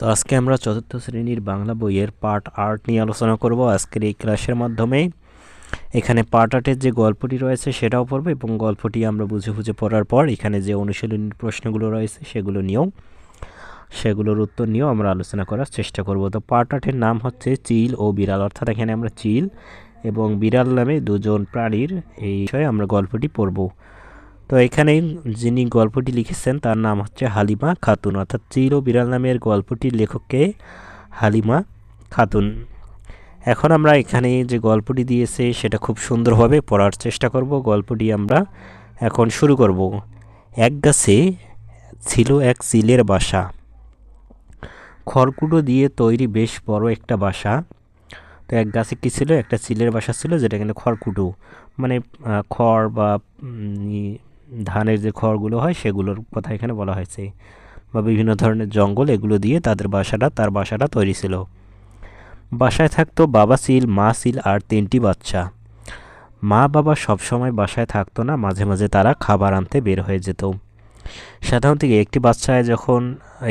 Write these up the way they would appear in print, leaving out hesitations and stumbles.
তো আজকে আমরা চতুর্থ শ্রেণীর বাংলা বইয়ের পার্ট আর্ট নিয়ে আলোচনা করব আজকের এই ক্লাসের মাধ্যমে। এখানে পার্ট আর্টের যে গল্পটি রয়েছে সেটাও পড়ব এবং গল্পটি আমরা বুঝে বুঝে পড়ার পর এখানে যে অনুশীলনীর প্রশ্নগুলো রয়েছে সেগুলোর উত্তর নিয়েও আমরা আলোচনা করার চেষ্টা করব। তো পার্ট আর্টের নাম হচ্ছে চিল ও বিড়াল, অর্থাৎ এখানে আমরা চিল এবং বিড়াল নামে দুজন প্রাণীর এই বিষয়ে আমরা গল্পটি পড়ব। তো এখানে যিনি গল্পটি লিখেছেন তার নাম হচ্ছে হালিমা খাতুন, অর্থাৎ চিল ও বিড়াল নামের গল্পটির লেখককে হালিমা খাতুন। এখন আমরা এখানে যে গল্পটি দিয়েছে সেটা খুব সুন্দরভাবে পড়ার চেষ্টা করব। গল্পটি আমরা এখন শুরু করব। এক গাছে ছিল এক চিলের বাসা, খড়কুটো দিয়ে তৈরি বেশ বড় একটা বাসা। তো এক গাছে কী ছিল? একটা চিলের বাসা ছিল, যেটা এখানে খড়কুটো মানে খড় বা ধানের যে খড়গুলো হয় সেগুলোর কথা এখানে বলা হয়েছে, বা বিভিন্ন ধরনের জঙ্গল, এগুলো দিয়ে তার বাসাটা তৈরি ছিল। বাসায় থাকতো বাবা চিল, মা চিল আর 3টি বাচ্চা। মা বাবা সবসময় বাসায় থাকতো না, মাঝে মাঝে তারা খাবার আনতে বের হয়ে যেত। সাধারণত একটি বাচ্চায় যখন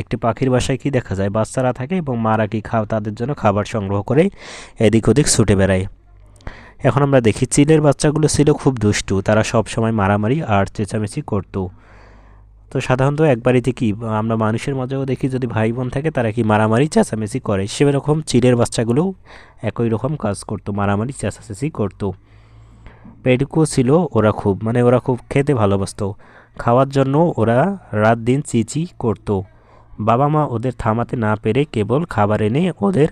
একটি পাখির বাসায় কি দেখা যায়, বাচ্চারা থাকে এবং মারা কি তাদের জন্য খাবার সংগ্রহ করে এদিক ওদিক ছুটে বেড়ায়। এখন আমরা দেখি চিলের বাচ্চাগুলো ছিল খুব দুষ্টু, তারা সব সময় মারামারি আর চেঁচামেচি করত। তো সাধারণত এক বাড়িতে কি আমরা মানুষের মজাও দেখি, যদি ভাই বোন থাকে তারা কি মারামারি চেঁচামেচি করে, সেরকম চিলের বাচ্চাগুলোও একই রকম কাজ করতো, মারামারি চেঁচামেচি করতো। পেটুকও ছিল ওরা খুব খেতে ভালোবাসতো। খাওয়ার জন্য ওরা রাত দিন চিচি করতো। বাবা মা ওদের থামাতে না পেরে কেবল খাবার এনে ওদের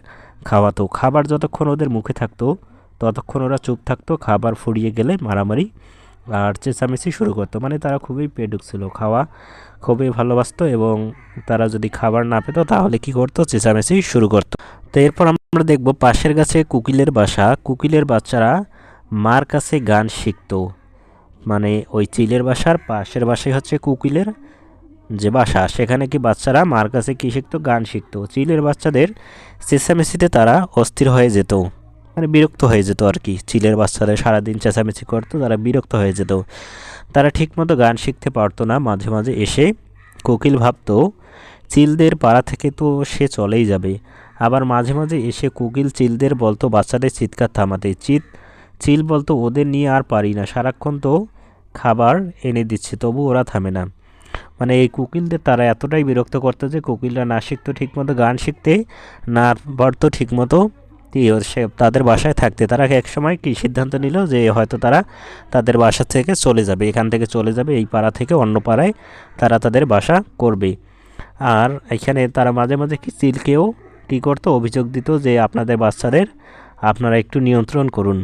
খাওয়াতো। খাবার যতক্ষণ ওদের মুখে থাকতো ততক্ষণ ওরা চুপ থাকতো, খাবার ফুরিয়ে গেলে মারামারি আর চেঁচামেচি শুরু করতো। মানে তারা খুবই পেটুক ছিল, খাওয়া খুবই ভালোবাসতো এবং তারা যদি খাবার না পেতো তাহলে কি করতো, চেঁচামেচি শুরু করতো। তো এরপর আমরা দেখব পাশের গাছে কোকিলের বাসা। কোকিলের বাচ্চারা মার কাছে গান শিখতো। মানে ওই চিলের বাসার পাশের বাসায় হচ্ছে কোকিলের যে বাসা, সেখানে কি বাচ্চারা মার কাছে কী শিখতো, গান শিখতো। চিলের বাচ্চাদের চেঁচামেচিতে তারা অস্থির হয়ে যেত, মানে বিরক্ত হয়ে যেত আর কি। চিলের বাচ্চাদের সারাদিন চেঁচামেচি করতো, তারা বিরক্ত হয়ে যেত। তারা ঠিকমতো গান শিখতে পারতো না। মাঝে মাঝে এসে কোকিল ভাবতো চিলদের পাড়া থেকে তো সে চলেই যাবে। আবার মাঝে মাঝে এসে কোকিল চিলদের বলতো বাচ্চাদের চিৎকার থামাতে। চিল বলতো ওদের নিয়ে আর পারি না, সারাক্ষণ তো খাবার এনে দিচ্ছে তবু ওরা থামে না। মানে এই কোকিলদের তারা এতটাই বিরক্ত করতো যে কোকিলরা না শিখতো ঠিকমতো গান শিখতে, না পারতো ঠিকমতো সে তাদের বাসায় থাকতে। তারা একসময় কি সিদ্ধান্ত নিল যে হয়তো তারা তাদের বাসা থেকে চলে যাবে, এখান থেকে চলে যাবে, এই পাড়া থেকে অন্য পাড়ায় তারা তাদের বাসা করবে। আর এখানে তারা মাঝে মাঝে কি চিলকেও কী করতো, অভিযোগ দিত যে আপনাদের বাচ্চাদের আপনারা একটু নিয়ন্ত্রণ করুন।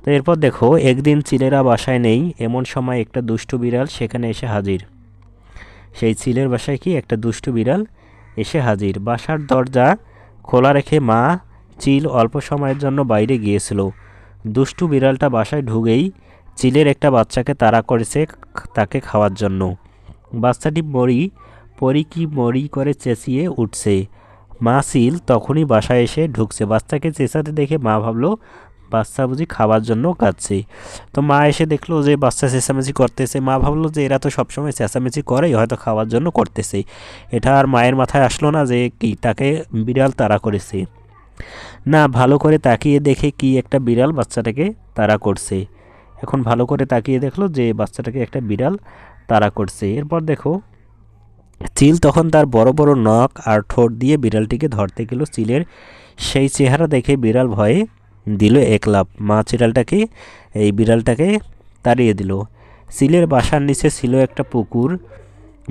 তো এরপর দেখো, একদিন চিলেরা বাসায় নেই, এমন সময় একটা দুষ্টু বিড়াল সেখানে এসে হাজির। সেই চিলের বাসায় কি একটা দুষ্টু বিড়াল এসে হাজির। বাসার দরজা খোলা রেখে মা চিল অল্প সময়ের জন্য বাইরে গিয়েছিল। দুষ্টু বিড়ালটা বাসায় ঢুকেই চিলের একটা বাচ্চাকে তাড়া করেছে তাকে খাওয়ার জন্য। বাচ্চাটি পরি কি মরি করে চেঁচিয়ে উঠছে। মা চিল তখনই বাসায় এসে ঢুকছে। বাচ্চাকে চেঁচাতে দেখে মা ভাবলো বাচ্চা বুঝি খাওয়ার জন্য কাঁদছে। তো মা এসে দেখলো যে বাচ্চা চেঁচামেচি করতেছে। মা ভাবলো যে এরা তো সবসময় চেঁচামেচি করেই, হয়তো খাওয়ার জন্য করতেছে। এটা আর মায়ের মাথায় আসলো না যে কি তাকে বিড়াল তাড়া করেছে। না, ভালো করে তাকিয়ে দেখে কি একটা বিড়াল বাচ্চাটাকে তাড়া করছে। এখন ভালো করে তাকিয়ে দেখলো যে বাচ্চাটাকে একটা বিড়াল তাড়া করছে। এরপর দেখো, চিল তখন তার বড় বড় নখ আর ঠোঁট দিয়ে বিড়ালটিকে ধরতে গেল। চিলের সেই চেহারা দেখে বিড়াল ভয়ে দিল এক লাফ। মা বিড়ালটাকে তাড়িয়ে দিল। চিলের বাসার নিচে ছিল একটা পুকুর।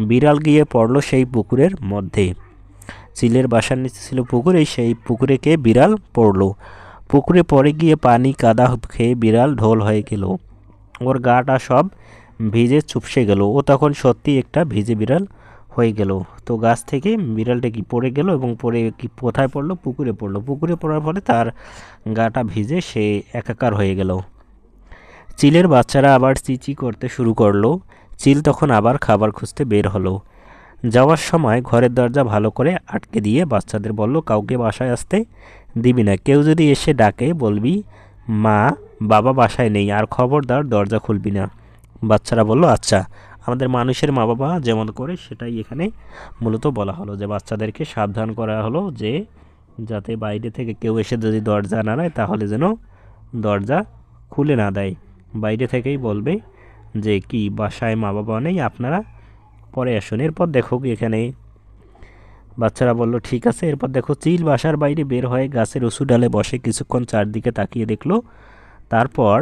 বিড়াল গিয়ে পড়ল সেই পুকুরের মধ্যে। চিলের বাসার নিচে ছিল পুকুর, সেই পুকুরে কে বিড়াল পড়ল। পুকুরে পড়ে গিয়ে পানি কাদা খেয়ে বিড়াল ঢোল হয়ে গেল। ওর গাটা সব ভিজে চুপসে গেল। ও তখন সত্যি একটা ভিজে বিড়াল হয়ে গেল। তো গাছ থেকে বিড়ালটা কি পড়ে গেল এবং পড়ে কি কোথায় পড়লো, পুকুরে পড়লো। পুকুরে পড়ার ফলে তার গাটা ভিজে সে একাকার হয়ে গেল। চিলের বাচ্চারা আবার চিচি করতে শুরু করলো। চিল তখন আবার খাবার খুঁজতে বের হলো। যাওয়ার সময় ঘরের দরজা ভালো করে আটকে দিয়ে বাচ্চাদের বলল কাউকে বাসায় আসতে দিবি না। কেউ যদি এসে ডাকে বলবি মা বাবা বাসায় নেই, আর খবরদার দরজা খুলবি না। বাচ্চারা বলল আচ্ছা। আমাদের মানুষের মা বাবা যেমন করে সেটাই এখানে মূলত বলা হলো, যে বাচ্চাদেরকে সাবধান করা হলো যে যাতে বাইরে থেকে কেউ এসে যদি দরজা না নেয় তাহলে যেন দরজা খুলে না দেয়, বাইরে থেকেই বলবে যে কি বাসায় মা বাবা নেই, আপনারা পরে আসুন। এরপর দেখো এখানে বাচ্চারা বলল ঠিক আছে। এরপর দেখো চিল বাসার বাইরে বের হয়ে গাছের উঁচু ডালে বসে কিছুক্ষণ চারদিকে তাকিয়ে দেখলো, তারপর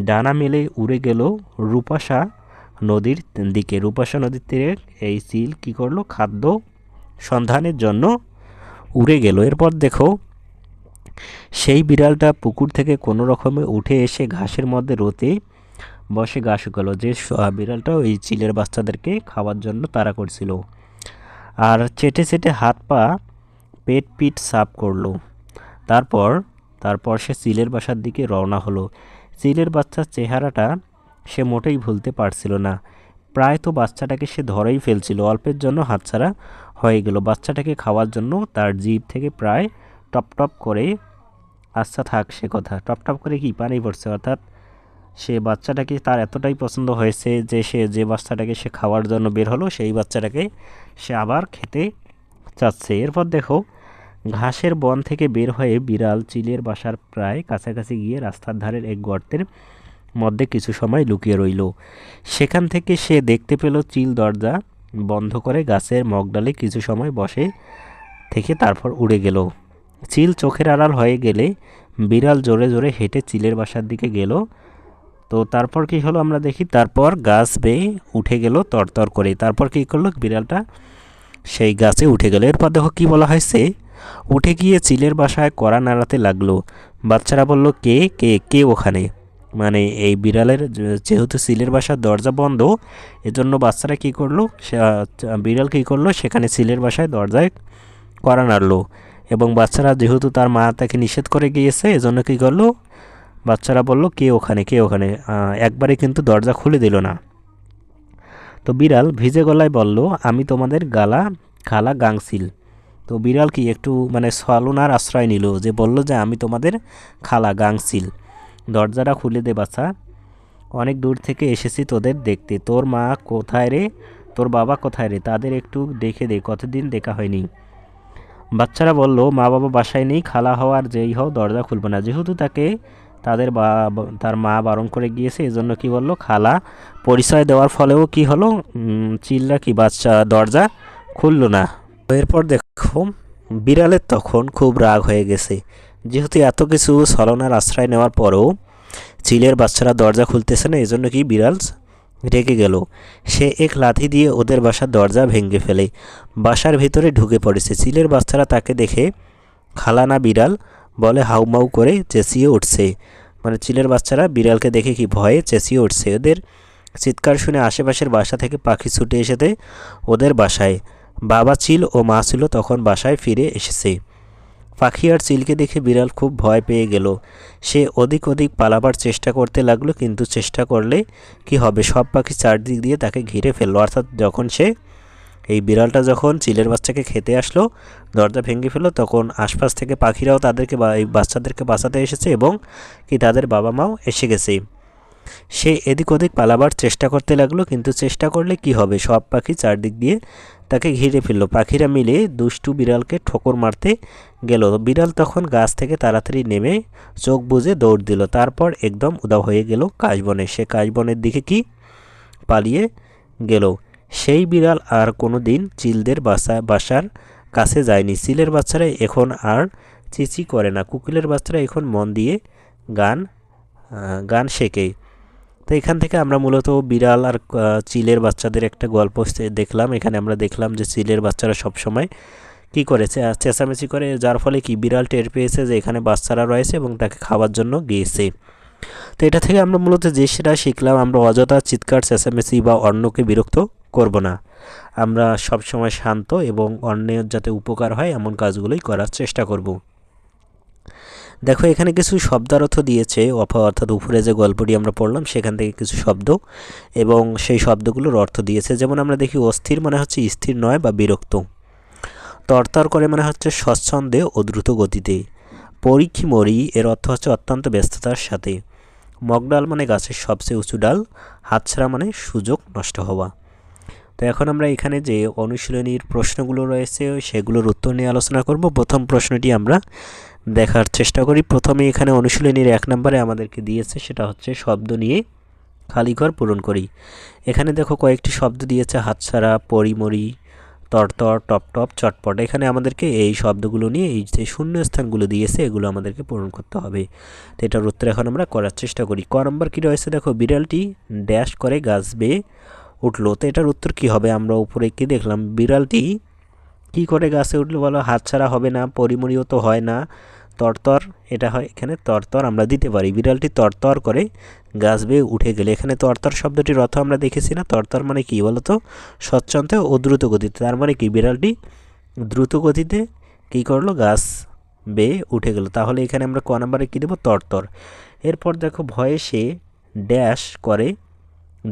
ডানা মেলে উড়ে গেল রূপাশা নদীর দিকে। রূপাশা নদীর তীরে এই চিল কী করলো, খাদ্য সন্ধানের জন্য উড়ে গেল। এরপর দেখো সেই বিড়ালটা পুকুর থেকে কোনো রকমে উঠে এসে ঘাসের মধ্যে রোতে বসে ঘাস শুকালো, যে বিড়ালটা ওই চিলের বাচ্চাদেরকে খাওয়ার জন্য তাড়া করছিল। আর চেটে চেটে হাত পা পেট পিঠ সাফ করলো। তারপর তারপর সে চিলের বাসার দিকে রওনা হলো। চিলের বাচ্চার চেহারাটা সে মোটেই ভুলতে পারছিল না। প্রায় তো বাচ্চাটাকে সে ধরেই ফেলছিল, অল্পের জন্য হাতছাড়া হয়ে গেল। বাচ্চাটাকে খাওয়ার জন্য তার জিভ থেকে প্রায় টপ টপ করে, আচ্ছা থাক সে কথা, টপ টপ করে কি পানি পড়ছে, অর্থাৎ সে বাচ্চাটাকে তার এতটাই পছন্দ হয়েছে যে সে যে বাচ্চাটাকে সে খাওয়ার জন্য বের হলো সেই বাচ্চাটাকে সে আবার খেতে চাচ্ছে। এরপর দেখো ঘাসের বন থেকে বের হয়ে বিড়াল চিলের বাসার প্রায় কাছাকাছি গিয়ে রাস্তার ধারের এক গর্তের মধ্যে কিছু সময় লুকিয়ে রইল। সেখান থেকে সে দেখতে পেল চিল দরজা বন্ধ করে গাছের মগডালে কিছু সময় বসে থেকে তারপর উড়ে গেল। চিল চোখের আড়াল হয়ে গেলে বিড়াল জোরে জোরে হেঁটে চিলের বাসার দিকে গেল। তো তারপর কি হলো আমরা দেখি, তারপর গাছ বেয়ে উঠে গেল তরতর করে। তারপর কি করলো বিড়ালটা, সেই গাছে উঠে গেল। এরপর দেখো কি বলা হয়েছে, উঠে গিয়ে চিলের বাসায় কড়া নাড়াতে লাগলো। বাচ্চারা বলল কে কে কে ওখানে, মানে এই বিড়ালের যেহেতু চিলের বাসার দরজা বন্ধ, এজন্য বাচ্চারা কি করলো, বিড়াল কি করলো সেখানে চিলের বাসায় দরজায় কড়া নাড়লো। এবং বাচ্চারা যেহেতু তার মা তাকে নিষেধ করে গিয়েছে এজন্য কী করলো, বাচ্চারা বলল কে ওখানে কে ওখানে, একবারে কিন্তু দরজা খুলে দিল না। তো বিড়াল ভিজে গলায় বলল আমি তোমাদের খালা গাংচিল। তো বিড়াল কি একটু মানে ছলনার আশ্রয় নিল, যে বলল যে আমি তোমাদের খালা গাংচিল, দরজাটা খুলে দে বাচ্চা, অনেক দূর থেকে এসেছি তোদের দেখতে। তোর মা কোথায় রে, তোর বাবা কোথায় রে, তাদের একটু দেখে দে, কতদিন দেখা হয়নি। বাচ্চারা বলল মা বাবা বাসায় নেই, খালা হওয়ার যেই হও দরজা খুলবে না। যেহেতু তাকে তার মা বারণ করে গিয়েছে এজন্য কি বলল, খালা পরিচয় দেওয়ার ফলেও কি হলো, চিল্লা কি বাচ্চা দরজা খুলল না। এরপর দেখো বিড়ালের তখন খুব রাগ হয়ে গেছে, যেহেতু এত কিছু ছলনার আশ্রয় নেওয়ার পরেও চিলের বাচ্চারা দরজা খুলতেছে না, এজন্য কি বিড়াল রেগে গেল। সে এক লাথি দিয়ে ওদের বাসার দরজা ভেঙে ফেলে বাসার ভিতরে ঢুকে পড়েছে। চিলের বাচ্চারা তাকে দেখে খালা না বিড়াল বলে হাউমাউ করে চেঁচিয়ে উঠছে, মানে চিলের বাচ্চারা বিড়ালকে দেখে কি ভয়ে চেঁচিয়ে উঠছে। ওদের চিৎকার শুনে আশেপাশের বাসা থেকে পাখি ছুটে এসেছে ওদের বাসায়। বাবা চিল ও মা ছিল তখন বাসায় ফিরে এসেছে। পাখি আর চিলকে দেখে বিড়াল খুব ভয় পেয়ে গেল। সে ওদিক পালাবার চেষ্টা করতে লাগলো, কিন্তু চেষ্টা করলে কি হবে, সব পাখি চারদিক দিয়ে তাকে ঘিরে ফেললো। অর্থাৎ যখন এই বিড়ালটা যখন চিলের বাচ্চাকে খেতে আসলো, দরজা ভেঙে ফেললো, তখন আশপাশ থেকে পাখিরাও তাদেরকে এই বাচ্চাদেরকে বাঁচাতে এসেছে এবং কি তাদের বাবা মাও এসে গেছে। সে এদিক ওদিক পালাবার চেষ্টা করতে লাগলো, কিন্তু চেষ্টা করলে কি হবে, সব পাখি চারদিক দিয়ে তাকে ঘিরে ফেলল। পাখিরা মিলে দুষ্টু বিড়ালকে ঠোকর মারতে গেল। বিড়াল তখন গাছ থেকে তাড়াতাড়ি নেমে চোখ বুজে দৌড় দিল। তারপর একদম উধাও হয়ে গেল কাশবনে। সে কাশবনের দিকে পালিয়ে গেল। সেই বিড়াল আর কোনো দিন চিলদের বাসার কাছে যায়নি। চিলের বাচ্চারা এখন আর চিচি করে না। কোকিলের বাচ্চারা এখন মন দিয়ে গান শেখে। তো এখান থেকে আমরা মূলত বিড়াল আর চিলের বাচ্চাদের একটা গল্প দেখলাম। এখানে আমরা দেখলাম যে চিলের বাচ্চারা সবসময় কী করেছে, চেঁচামেচি করে, যার ফলে কি বিড়াল টের পেয়েছে যে এখানে বাচ্চারা রয়েছে এবং তাকে খাওয়ার জন্য গিয়েছে। তো এটা থেকে আমরা মূলত যে সেটা শিখলাম, আমরা অযথা চিৎকার চেঁচামেচি বা অন্যকে বিরক্ত করব না। আমরা সবসময় শান্ত এবং অন্যের যাতে উপকার হয় এমন কাজগুলোই করার চেষ্টা করব। দেখো এখানে কিছু শব্দার্থ দিয়েছে, অর্থাৎ উপরে যে গল্পটি আমরা পড়লাম সেখান থেকে কিছু শব্দ এবং সেই শব্দগুলোর অর্থ দিয়েছে। যেমন আমরা দেখি অস্থির মানে হচ্ছে স্থির নয় বা বিরক্ত, তরতর করে মানে হচ্ছে স্বচ্ছন্দে ও দ্রুত গতিতে, পরীক্ষিমরি এর অর্থ হচ্ছে অত্যন্ত ব্যস্ততার সাথে, মগডাল মানে গাছের সবচেয়ে উঁচু ডাল, হাতছাড়া মানে সুযোগ নষ্ট হওয়া। তো এখন আমরা এখানে যে অনুশীলনীর প্রশ্নগুলো রয়েছে সেগুলোর উত্তর নিয়ে আলোচনা করব। প্রথম প্রশ্নটি আমরা দেখার চেষ্টা করি। প্রথমে এখানে অনুশীলনীর 1 নম্বরে আমাদেরকে দিয়েছে, সেটা হচ্ছে শব্দ নিয়ে খালি ঘর পূরণ করি। এখানে দেখো কয়েকটি শব্দ দিয়েছে, হাতছাড়া, পরিমরি, তরতর, টপটপ, চটপট। এখানে আমাদেরকে এই শব্দগুলো নিয়ে এই যে শূন্য স্থানগুলো দিয়েছে এগুলো আমাদেরকে পূরণ করতে হবে। তো এটার উত্তর এখন আমরা করার চেষ্টা করি। ক নম্বর কী রয়েছে দেখো, বিড়ালটি ড্যাশ করে গাছ বেয়ে উঠলো। তো এটার উত্তর কী হবে, আমরা উপরে কি দেখলাম, বিড়ালটি কি করে গাছে উঠলো বলো, হাতছাড়া হবে না, পরিমরিও তো হয় না, তরতর, এটা হয় এখানে তরতর আমরা দিতে পারি। বিড়ালটি তরতর করে গাছ বেয়ে উঠে গেলে, এখানে তরতর শব্দটির অর্থ আমরা দেখেছি না, তরতর মানে কি বলো তো, স্বচ্ছন্দে ও দ্রুত গতিতে। তার মানে কি, বিড়ালটি দ্রুত গতিতে কী করলো, গাছ বেয়ে উঠে গেল। তাহলে এখানে আমরা ক নম্বরে কী দেবো, তরতর। এরপর দেখো, ভয়ে সে ড্যাশ করে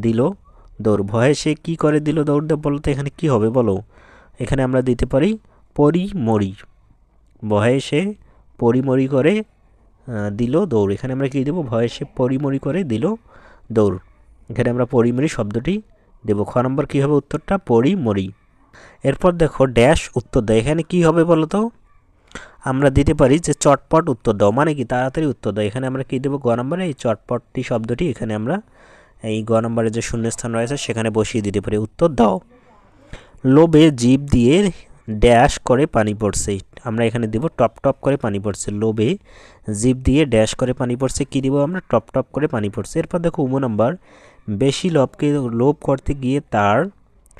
দিল দৌড়। ভয়ে সে কী করে দিল দৌড়, বলো তো এখানে কি হবে বলো, এখানে আমরা দিতে পারি পরিমরি। ভয়ে সে পরিমরি করে দিল দৌড়, এখানে আমরা কী দেবো, ভয়ে সে পরিমরি করে দিল দৌড়। এখানে আমরা পরিমরি শব্দটি দেবো। খ নম্বর কী হবে উত্তরটা, পরিমরি। এরপর দেখো ড্যাশ উত্তর দেয়, এখানে কি হবে বলো তো, আমরা দিতে পারি যে চটপট উত্তর দাও, মানে কি তাড়াতাড়ি উত্তর দাও। এখানে আমরা কী দেবো, গ নম্বরে এই চটপটটি শব্দটি এখানে আমরা এই গ নম্বরে যে শূন্যস্থান রয়েছে সেখানে বসিয়ে দিতে পারি, উত্তর দাও। লোভে জিভ দিয়ে ড্যাশ করে পানি পড়ছে, আমরা এখানে দেব টপ টপ করে পানি পড়ছে। লোভে জিভ দিয়ে ড্যাশ করে পানি পড়ছে, কী দিব আমরা, টপ টপ করে পানি পড়ছে। এরপর দেখো উম নম্বর, বেশি লোভ করতে গিয়ে তার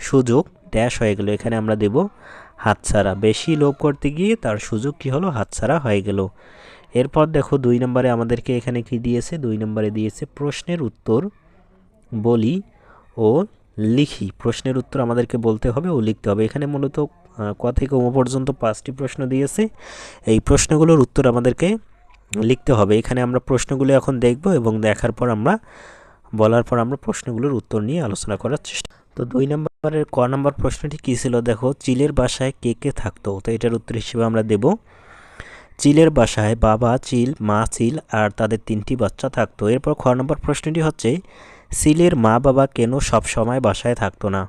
সুযোগ ড্যাশ হয়ে গেল, এখানে আমরা দেব হাতছাড়া। বেশি লোভ করতে গিয়ে তার সুযোগ কি হলো, হাতছাড়া হয়ে গেল। এরপর দেখো 2 নম্বরে আমাদেরকে এখানে কি দিয়েছে, 2 নম্বরে দিয়েছে প্রশ্নের উত্তর বলি ও লিখি। প্রশ্নের উত্তর আমাদেরকে বলতে হবে ও লিখতে হবে। এখানে মূলত ক থেকে ও পর্যন্ত 5টি প্রশ্ন দিয়েছে, এই প্রশ্নগুলোর উত্তর আমাদেরকে লিখতে হবে। এখানে আমরা প্রশ্নগুলো এখন দেখব এবং দেখার পর আমরা বলার পর আমরা প্রশ্নগুলোর উত্তর নিয়ে আলোচনা করার চেষ্টা। তো 2 নম্বরের ক নম্বর প্রশ্নটি কী ছিল দেখো, চিলের বাসায় কে কে থাকতো। তো এটার উত্তর হিসেবে আমরা দেব, চিলের বাসায় বাবা চিল, মা চিল আর তাদের 3টি বাচ্চা থাকতো। এরপর খ নম্বর প্রশ্নটি হচ্ছে, চিলের মা বাবা কেন সব সময় বাসায় থাকতো না।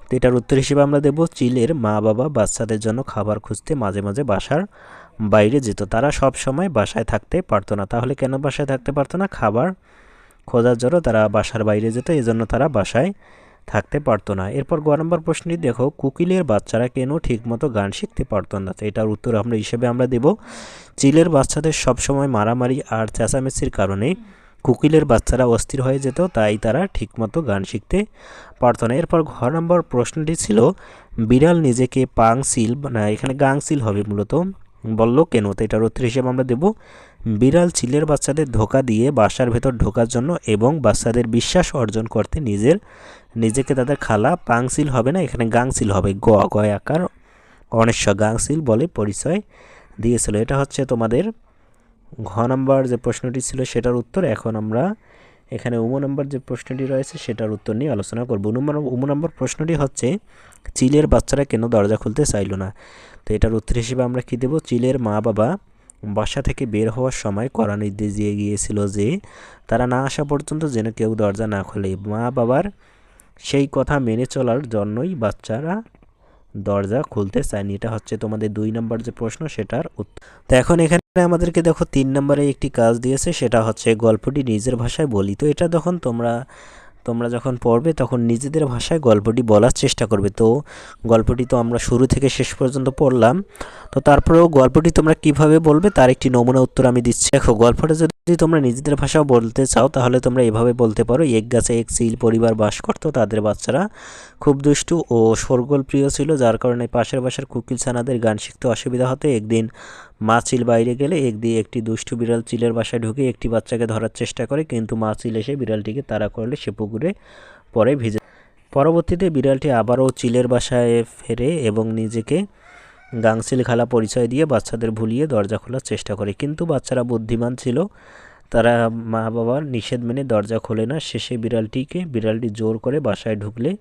তো এটার উত্তর হিসেবে আমরা দেব, চিলের মা বাবা বাচ্চাদের জন্য খাবার খুঁজতে মাঝে মাঝে বাসার বাইরে যেত, তারা সব সময় বাসায় থাকতে পারতো না। তাহলে কেন বাসায় থাকতে পারতো না, খাবার খোঁজার জন্য তারা বাসার বাইরে যেত, এজন্য তারা বাসায় থাকতে পারতো না। এরপর গ নম্বর প্রশ্নটি দেখো, কোকিলের বাচ্চারা কেন ঠিকমতো গান শিখতে পারতো না। তো এটার উত্তর আমরা হিসেবে আমরা দেব, চিলের বাচ্চাদের সবসময় মারামারি আর চেঁচামেচির কারণে কোকিলের বাচ্চারা অস্থির হয়ে যেত, তাই তারা ঠিকমতো গান শিখতে পারতো না। এরপর ঘ নম্বর প্রশ্নটি ছিল, বিড়াল নিজেকে পাংসিল না, এখানে গাংসিল হবে মূলত, বললো কেন। তো এটার উত্তর হিসেবে আমরা দেব, বিড়াল চিলের বাচ্চাদের ধোঁকা দিয়ে বাসার ভেতর ঢোকার জন্য এবং বাচ্চাদের বিশ্বাস অর্জন করতে নিজেকে তাদের খালা, পাংসিল হবে না, এখানে গাংসিল হবে, গয় আকার অনেশ্বর, গাংসিল বলে পরিচয় দিয়েছিল। এটা হচ্ছে তোমাদের ঘ নম্বর যে প্রশ্নটি ছিল সেটার উত্তর। এখন আমরা এখানে উম নম্বর যে প্রশ্নটি রয়েছে সেটার উত্তর নিয়ে আলোচনা করব। উম নম্বর প্রশ্নটি হচ্ছে, চিলের বাচ্চারা কেন দরজা খুলতে চাইল না। তো এটার উত্তর হিসেবে আমরা কি দেব, চিলের মা বাবা বাসা থেকে বের হওয়ার সময় কড়া নির্দেশ দিয়ে গিয়েছিল যে তারা না আসা পর্যন্ত যেন কেউ দরজা না খোলে। মা বাবার সেই কথা মেনে চলার জন্যই বাচ্চারা দরজা খুলতে চায়নি। এটা হচ্ছে তোমাদের 2 নম্বর যে প্রশ্ন সেটার উত্তর। তো এখন এখানে আমাদেরকে দেখো 3 নম্বরে একটি কাজ দিয়েছে, সেটা হচ্ছে গল্পটি নিজের ভাষায় বলি। তো এটা যখন তোমরা যখন পড়বে তখন নিজেদের ভাষায় গল্পটি বলার চেষ্টা করবে। তো গল্পটি তো আমরা শুরু থেকে শেষ পর্যন্ত পড়লাম, তো তারপরেও গল্পটি তোমরা কিভাবে বলবে তার একটি নমুনা উত্তর আমি দিচ্ছি। দেখো, গল্পটা যদি তোমরা নিজেদের ভাষাও বলতে চাও তাহলে তোমরা এভাবে বলতে পারো, এক গাছে এক চিল পরিবার বাস করত, তাদের বাচ্চারা খুব দুষ্টু ও শোরগোল প্রিয় ছিল, যার কারণে পাশের বাসার কুকিল ছানাদের গান শিখতে অসুবিধা হতো। একদিন মা চিল বাইরে গেলে একটি দুষ্টু বিড়াল চিলের বাসায় ঢুকে একটি বাচ্চাকে ধরার চেষ্টা করে, কিন্তু মা চিল এসে বিড়ালটিকে তাড়া করলে সে পুকুরে পরে ভিজে। পরবর্তীতে বিড়ালটি আবারও চিলের বাসায় ফেরে এবং নিজেকে গাংচিল খালা পরিচয় দিয়ে বাচ্চাদের ভুলিয়ে দরজা খোলার চেষ্টা করে, কিন্তু বাচ্চারা বুদ্ধিমান ছিল, তারা মা বাবার নিষেধ মেনে দরজা খোলে না। শেষে বিড়ালটি জোর করে বাসায় ঢুকলে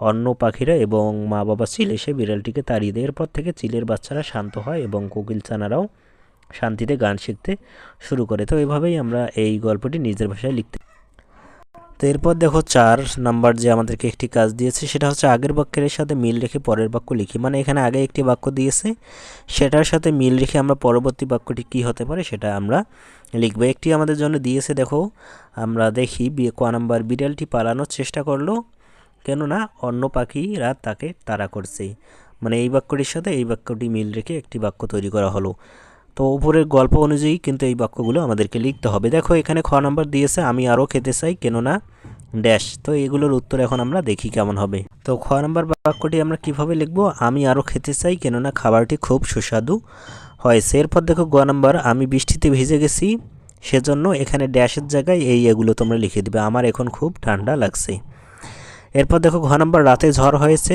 অন্য পাখিরা এবং মা বাবা চিল এসে বিড়ালটিকে তাড়িয়ে দেয়। এরপর থেকে চিলের বাচ্চারা শান্ত হয় এবং কোকিল ছানারাও শান্তিতে গান শিখতে শুরু করে। তো এভাবেই আমরা এই গল্পটি নিজের ভাষায় লিখতে। তো এরপর দেখো 4 নাম্বার যে আমাদেরকে একটি কাজ দিয়েছে, সেটা হচ্ছে আগের বাক্যের সাথে মিল রেখে পরের বাক্য লিখি। মানে এখানে আগে একটি বাক্য দিয়েছে, সেটার সাথে মিল রেখে আমরা পরবর্তী বাক্যটি কী হতে পারে সেটা আমরা লিখবো। একটি আমাদের জন্য দিয়েছে, দেখো আমরা দেখি ক নাম্বার, বিড়ালটি পালানোর চেষ্টা করলো কেননা অন্য পাখিরা তাকে তাড়া করছে। মানে এই বাক্যটির সাথে এই বাক্যটি মিল রেখে একটি বাক্য তৈরি করা হলো। তো উপরের গল্প অনুযায়ী কিন্তু এই বাক্যগুলো আমাদেরকে লিখতে হবে। দেখো এখানে খ নাম্বার দিয়েছে, আমি আরও খেতে চাই কেননা ড্যাশ। তো এগুলোর উত্তর এখন আমরা দেখি কেমন হবে। তো খ নাম্বার বাক্যটি আমরা কিভাবে লিখব, আমি আরও খেতে চাই কেননা খাবারটি খুব সুস্বাদু হয়েছে। এরপর দেখো গ নাম্বার, আমি বৃষ্টিতে ভিজে গেছি সেজন্য, এখানে ড্যাশের জায়গায় এগুলো তোমরা লিখে দিবে, আমার এখন খুব ঠান্ডা লাগছে। এরপর দেখো ঘ নাম্বার, রাতে ঝড় হয়েছে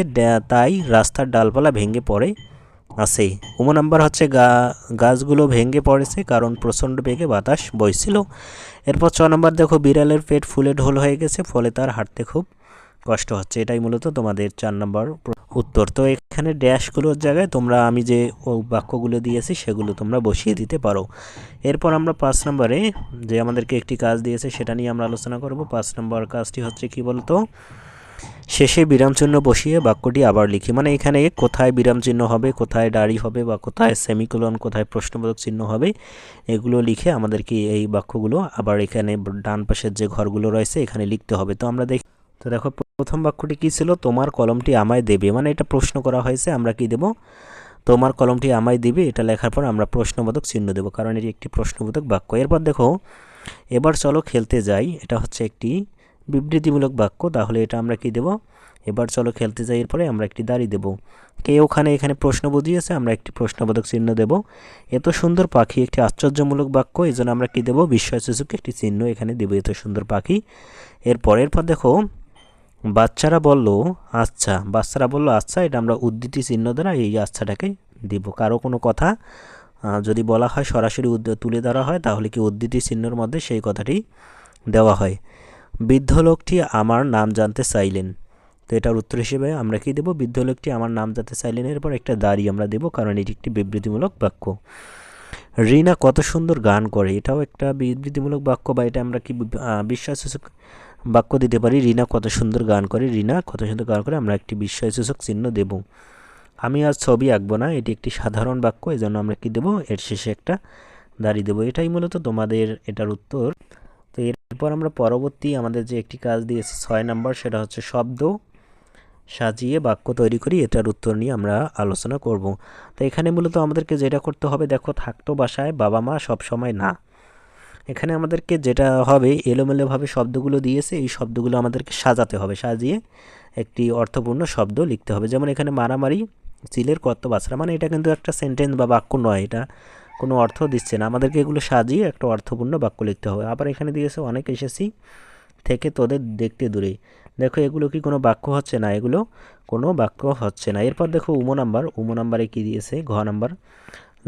তাই রাস্তার ডালপালা ভেঙে পড়ে আছে। উম নাম্বার হচ্ছে গাছগুলো ভেঙে পড়েছে কারণ প্রচণ্ড বেগে বাতাস বইছিল। এরপর চ নাম্বার দেখো, বিড়ালের পেট ফুলে ঢোল হয়ে গেছে ফলে তার হাঁটতে খুব কষ্ট হচ্ছে। এটাই মূলত তোমাদের 4 নাম্বার উত্তর। তো এখানে ড্যাশগুলোর জায়গায় তোমরা আমি যে বাক্যগুলো দিয়েছি সেগুলো তোমরা বসিয়ে দিতে পারো। এরপর আমরা 5 নম্বরে যে আমাদেরকে একটি কাজ দিয়েছে সেটা নিয়ে আমরা আলোচনা করব। 5 নম্বর কাজটি হচ্ছে কি বলতো, শেষে বিরামচিহ্ন বসিয়ে বাক্যটি আবার লিখি। মানে এখানে কোথায় বিরামচিহ্ন হবে, কোথায় দাড়ি হবে, বা কোথায় সেমিকোলন, কোথায় প্রশ্নবোধক চিহ্ন হবে, এগুলো লিখে আমাদেরকে এই বাক্যগুলো আবার এখানে ডান পাশের যে ঘরগুলো রয়েছে এখানে লিখতে হবে। তো আমরা দেখি। তো দেখো প্রথম বাক্যটি কী ছিল, তোমার কলমটি আমায় দেবে। মানে এটা প্রশ্ন করা হয়েছে, আমরা কি দেব, তোমার কলমটি আমায় দিবে। এটা লেখার পর আমরা প্রশ্নবোধক চিহ্ন দেব, কারণ এটি একটি প্রশ্নবোধক বাক্য। এরপর দেখো, এবার চলো খেলতে যাই, এটা হচ্ছে একটি বিবৃতিমূলক বাক্য। তাহলে এটা আমরা কি দেব, এবার চলো খেলতে যাই, এরপরে আমরা একটি দাড়ি দেব। কে ওখানে, এখানে প্রশ্ন বুঝিয়েছে, আমরা একটি প্রশ্নবোধক চিহ্ন দেব। এত সুন্দর পাখি একটি আশ্চর্যমূলক বাক্য, এই জন্য আমরা কি দেব, বিস্ময়সূচক একটি চিহ্ন এখানে দেব, এত সুন্দর পাখি। এরপর দেখো, বাচ্চারা বলল আচ্ছা, বাচ্চারা বলল আচ্ছা, এটা আমরা উদ্ধৃতি চিহ্ন দ্বারা এই আচ্ছাটাকে দিব। কারো কোনো কথা যদি বলা হয় সরাসরি তুলে ধরা হয় তাহলে কি উদ্ধৃতি চিহ্নের মধ্যে সেই কথাটি দেওয়া হয়। বৃদ্ধ লোকটি আমার নাম জানতে চাইলেন, তো এটার উত্তর হিসেবে আমরা কি দেব, বৃদ্ধ লোকটি আমার নাম জানতে চাইলেন, এরপর একটা দাড়ি আমরা দেব, কারণ এটি একটি বিবৃতিমূলক বাক্য। রিনা কত সুন্দর গান করে, এটাও একটা বিবৃতিমূলক বাক্য, বা এটা আমরা কি বিস্ময়সূচক বাক্য দিতে পারি। রিনা কত সুন্দর গান করে, রিনা কত সুন্দর গান করে, আমরা একটি বিস্ময়সূচক চিহ্ন দেব। আমি আজ ছবি আঁকবো না, এটি একটি সাধারণ বাক্য, এজন্য আমরা কি দেব, এর শেষে একটা দাড়ি দেব। এটাই মূলত তোমাদের এটার উত্তর। তো এরপর আমরা পরবর্তী আমাদের যে একটি কাজ দিয়েছি 6 নাম্বার, সেটা হচ্ছে শব্দ সাজিয়ে বাক্য তৈরি করি, এটার উত্তর নিয়ে আমরা আলোচনা করব। তো এখানে মূলত আমাদেরকে যেটা করতে হবে, দেখো থাকতো বাসায় বাবা মা সব সময় না, এখানে আমাদেরকে যেটা হবে, এলোমেলোভাবে শব্দগুলো দিয়েছে, এই শব্দগুলো আমাদেরকে সাজাতে হবে, সাজিয়ে একটি অর্থপূর্ণ শব্দ লিখতে হবে। যেমন এখানে মারামারি চিলের কত বাছরা, মানে এটা কিন্তু একটা সেন্টেন্স বা বাক্য নয়, এটা কোনো অর্থ দিচ্ছে না, আমাদেরকে এগুলো সাজিয়ে একটা অর্থপূর্ণ বাক্য লিখতে হবে। আবার এখানে দিয়েছে অনেক এসেছি থেকে তোদের দেখতে দূরে, দেখো এগুলো কি কোনো বাক্য হচ্ছে না, এগুলো কোনো বাক্য হচ্ছে না। এরপর দেখো উম নাম্বারে কি দিয়েছে, ঘ নাম্বার,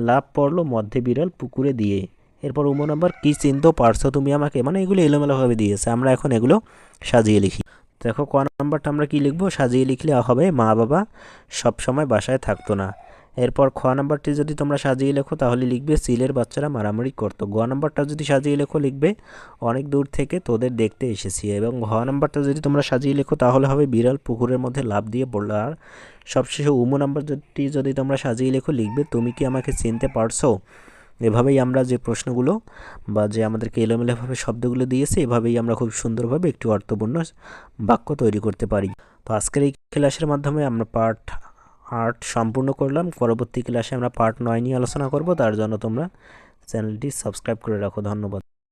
লাভ পড়লো মধ্যে বিড়াল পুকুরে দিয়ে। এরপর উম নাম্বার, কি চিনতে পারছো তুমি আমাকে, মানে এগুলো এলোমেলোভাবে দিয়েছে, আমরা এখন এগুলো সাজিয়ে লিখি। দেখো ক নাম্বারটা আমরা কি লিখবো, সাজিয়ে লিখলে হবে মা বাবা সব সময় বাসায় থাকতো না। এরপর খ নাম্বারটি যদি তোমরা সাজিয়ে লেখো তাহলে লিখবে চিলের বাচ্চারা মারামারি করতো। গ নাম্বারটা যদি সাজিয়ে লেখো লিখবে অনেক দূর থেকে তোদের দেখতে এসেছি। এবং ঘ নাম্বারটা যদি তোমরা সাজিয়ে লেখো তাহলে হবে বিড়াল পুকুরের মধ্যে লাফ দিয়ে পড়লো। আর সবশেষে উম নাম্বারটি যদি তোমরা সাজিয়ে লেখো লিখবে তুমি কি আমাকে চিনতে পারছো। এভাবেই আমরা যে প্রশ্নগুলো বা যে আমাদেরকে এলোমেলোভাবে শব্দগুলো দিয়েছে, এভাবেই আমরা খুব সুন্দরভাবে একটি অর্থপূর্ণ বাক্য তৈরি করতে পারি। তো আজকের এই ক্লাসের মাধ্যমে আমরা পার্ট 8 সম্পূর্ণ করলাম। পরবর্তী ক্লাসে আমরা পার্ট 9 নিয়ে আলোচনা করব। তার জন্য তোমরা চ্যানেলটি সাবস্ক্রাইব করে রাখো। ধন্যবাদ।